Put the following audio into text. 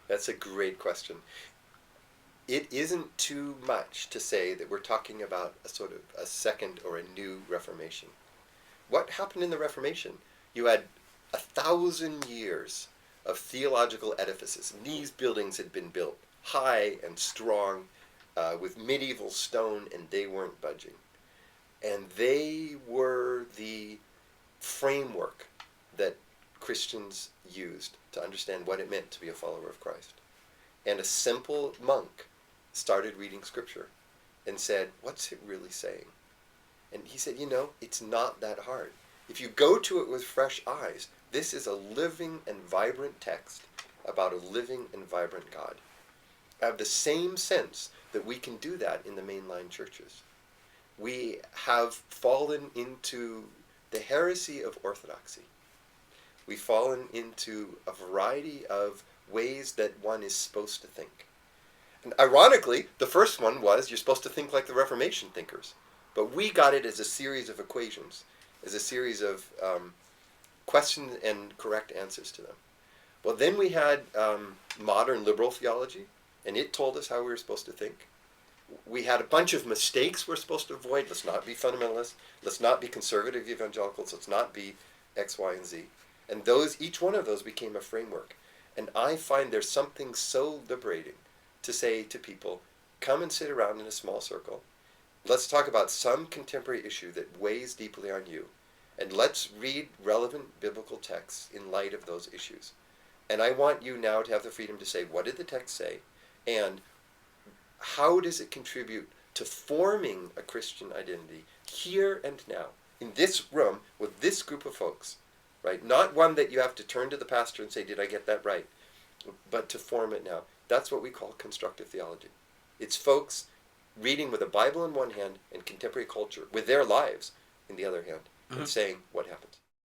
That's a great question. It isn't too much to say that we're talking about a sort of a second or a new Reformation. What happened in the Reformation? You had 1,000 years of theological edifices. And these buildings had been built high and strong with medieval stone, and they weren't budging. And they were the framework that Christians used to understand what it meant to be a follower of Christ. And a simple monk started reading scripture and said, "What's it really saying?" And he said, it's not that hard. If you go to it with fresh eyes, this is a living and vibrant text about a living and vibrant God. I have the same sense that we can do that in the mainline churches. We have fallen into the heresy of orthodoxy. We've fallen into a variety of ways that one is supposed to think. And ironically, the first one was you're supposed to think like the Reformation thinkers. But we got it as a series of equations, as a series of questions and correct answers to them. Well, then we had modern liberal theology, and it told us how we were supposed to think. We had a bunch of mistakes we're supposed to avoid. Let's not be fundamentalists. Let's not be conservative evangelicals. Let's not be X, Y, and Z. And each one of those became a framework. And I find there's something so liberating to say to people, come and sit around in a small circle. Let's talk about some contemporary issue that weighs deeply on you. And let's read relevant biblical texts in light of those issues. And I want you now to have the freedom to say, what did the text say? And how does it contribute to forming a Christian identity here and now, in this room, with this group of folks, right? Not one that you have to turn to the pastor and say, did I get that right? But to form it now. That's what we call constructive theology. It's folks reading with a Bible in one hand and contemporary culture with their lives in the other hand, and saying, what happens?